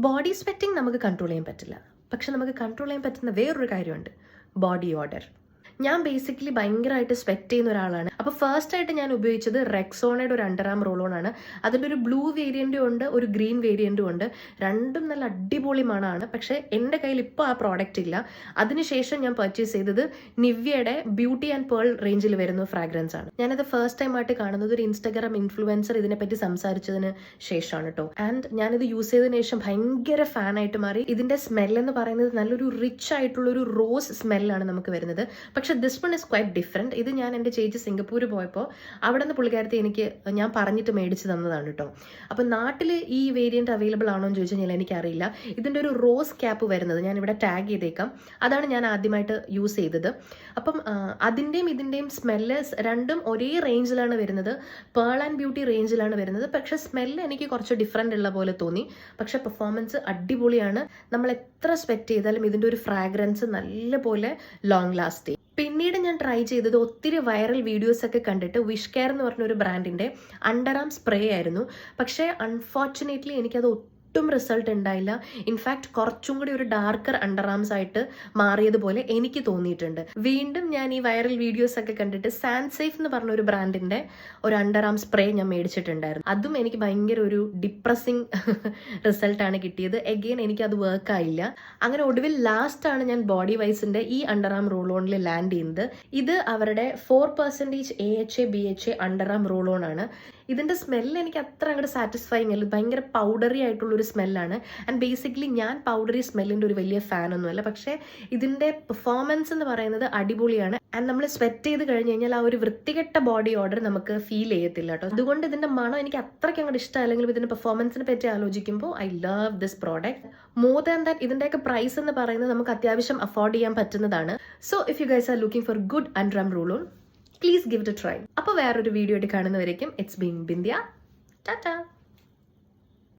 Body sweating നമുക്ക് control ചെയ്യാൻ പറ്റില്ല, പക്ഷെ നമുക്ക് കൺട്രോൾ ചെയ്യാൻ പറ്റുന്ന വേറൊരു കാര്യമുണ്ട്, ബോഡി ഓർഡർ. ഞാൻ ബേസിക്കലി ഭയങ്കരമായിട്ട് സ്വെറ്റ് ചെയ്യുന്ന ഒരാളാണ്. അപ്പോൾ ഫസ്റ്റ് ആയിട്ട് ഞാൻ ഉപയോഗിച്ചത് റെക്സോണയുടെ ഒരു അണ്ടർ ആം റോൾ ആണ്. അതിൻ്റെ ഒരു ബ്ലൂ വേരിയൻറ്റും ഉണ്ട്, ഒരു ഗ്രീൻ വേരിയൻറ്റും ഉണ്ട്. രണ്ടും നല്ല അടിപൊളി മണമാണ്. പക്ഷേ എൻ്റെ കയ്യിൽ ഇപ്പോൾ ആ പ്രോഡക്റ്റ് ഇല്ല. അതിനുശേഷം ഞാൻ പർച്ചേസ് ചെയ്തത് നിവ്യയുടെ ബ്യൂട്ടി ആൻഡ് പേൾ റേഞ്ചിൽ വരുന്ന ഫ്രാഗ്രൻസ് ആണ്. ഞാനത് ഫസ്റ്റ് ടൈം ആയിട്ട് കാണുന്നത് ഒരു ഇൻസ്റ്റാഗ്രാം ഇൻഫ്ലുവൻസർ ഇതിനെപ്പറ്റി സംസാരിച്ചതിന് ശേഷമാണ് കേട്ടോ. ആൻഡ് ഞാനിത് യൂസ് ചെയ്തതിനു ശേഷം ഭയങ്കര ഫാനായിട്ട് മാറി. ഇതിൻ്റെ സ്മെൽ എന്ന് പറയുന്നത് നല്ലൊരു റിച്ച് ആയിട്ടുള്ള ഒരു റോസ് സ്മെല്ലാണ് നമുക്ക് വരുന്നത്. പക്ഷെ this one is quite different. ഇത് ഞാൻ എൻ്റെ ചേച്ചി സിംഗപ്പൂർ പോയപ്പോൾ അവിടെ നിന്ന് പുള്ളിക്കാരത്തെ ഞാൻ പറഞ്ഞിട്ട് മേടിച്ച് തന്നതാണ് കേട്ടോ. അപ്പം നാട്ടിൽ ഈ വേരിയൻറ്റ് അവൈലബിൾ ആണോ എന്ന് ചോദിച്ചു കഴിഞ്ഞാൽ എനിക്കറിയില്ല. ഇതിൻ്റെ ഒരു റോസ് ക്യാപ്പ് വരുന്നത് ഞാൻ ഇവിടെ ടാഗ് ചെയ്തേക്കാം. അതാണ് ഞാൻ ആദ്യമായിട്ട് യൂസ് ചെയ്തത്. അപ്പം അതിൻ്റെയും ഇതിൻ്റെയും സ്മെല്ല് രണ്ടും ഒരേ റേഞ്ചിലാണ് വരുന്നത്, പേൾ ആൻഡ് ബ്യൂട്ടി റേഞ്ചിലാണ് വരുന്നത്. പക്ഷേ സ്മെല്ല് എനിക്ക് കുറച്ച് ഡിഫറെൻ്റ് ഉള്ള പോലെ തോന്നി. പക്ഷേ പെർഫോമൻസ് അടിപൊളിയാണ്. നമ്മൾ എത്ര സ്വെറ്റ് ചെയ്താലും ഇതിൻ്റെ ഒരു ഫ്രാഗ്രൻസ് നല്ലപോലെ ലോങ് ലാസ്റ്റ് ചെയ്യും. പിന്നീട് ഞാൻ ട്രൈ ചെയ്തത് ഒത്തിരി വൈറൽ വീഡിയോസ് ഒക്കെ കണ്ടിട്ട് വിഷ് കെയർ എന്ന് പറഞ്ഞൊരു ബ്രാൻഡിൻ്റെ അണ്ടർ ആം സ്പ്രേ ആയിരുന്നു. പക്ഷേ അൺഫോർച്ചുനേറ്റ്ലി എനിക്കത് ഒട്ടും റിസൾട്ട് ഉണ്ടായില്ല. ഇൻഫാക്ട് കുറച്ചും കൂടി ഒരു ഡാർക്കർ അണ്ടർ ആംസ് ആയിട്ട് മാറിയതുപോലെ എനിക്ക് തോന്നിയിട്ടുണ്ട്. വീണ്ടും ഞാൻ ഈ വൈറൽ വീഡിയോസ് ഒക്കെ കണ്ടിട്ട് സാൻസേഫ് എന്ന് പറഞ്ഞ ഒരു ബ്രാൻഡിന്റെ ഒരു അണ്ടർ ആം സ്പ്രേ ഞാൻ മേടിച്ചിട്ടുണ്ടായിരുന്നു. അതും എനിക്ക് ഭയങ്കര ഒരു ഡിപ്രസിങ് റിസൾട്ടാണ് കിട്ടിയത്. എഗെയിൻ എനിക്ക് അത് വർക്ക് ആയില്ല. അങ്ങനെ ഒടുവിൽ ലാസ്റ്റ് ആണ് ഞാൻ ബോഡി വൈസിന്റെ ഈ അണ്ടർ ആം റോൾ ഓണിൽ ലാൻഡ് ചെയ്യുന്നത്. ഇത് അവരുടെ 4% AHA BHA under arm roll on ആണ്. ഇതിന്റെ സ്മെല്ല് എനിക്ക് അത്ര അങ്ങോട്ട് സാറ്റിസ്ഫൈങ് അല്ല. ഭയങ്കര പൗഡറി ആയിട്ടുള്ള ഒരു സ്മെല്ലാണ്. ആൻഡ് ബേസിക്കലി ഞാൻ പൗഡറി സ്മെല്ലിന്റെ ഒരു വലിയ ഫാനൊന്നുമല്ല. പക്ഷേ ഇതിന്റെ പെർഫോമൻസ് എന്ന് പറയുന്നത് അടിപൊളിയാണ്. ആൻഡ് നമ്മൾ സ്വെറ്റ് ചെയ്ത് കഴിഞ്ഞ് കഴിഞ്ഞാൽ ആ ഒരു വൃത്തികെട്ട ബോഡി ഓർഡർ നമുക്ക് ഫീൽ ചെയ്യത്തില്ല കേട്ടോ. അതുകൊണ്ട് ഇതിന്റെ മണം എനിക്ക് അത്രയ്ക്ക് അങ്ങോട്ട് ഇഷ്ടമല്ലെങ്കിലും ഇതിന്റെ പെർഫോമൻസിനെ പറ്റി ആലോചിക്കുമ്പോൾ I love this product more than that. ഇതിന്റെയൊക്കെ പ്രൈസ് എന്ന് പറയുന്നത് നമുക്ക് അത്യാവശ്യം അഫോർഡ് ചെയ്യാൻ പറ്റുന്നതാണ്. So if you guys are looking for good under arm roll on, please give it A try. അപ്പോൾ വേറൊരു വീഡിയോ ആയിട്ട് കാണുന്നവരേക്കും ഇറ്റ്സ് ബീൻ ബിന്ധ്യ. ടാറ്റാ.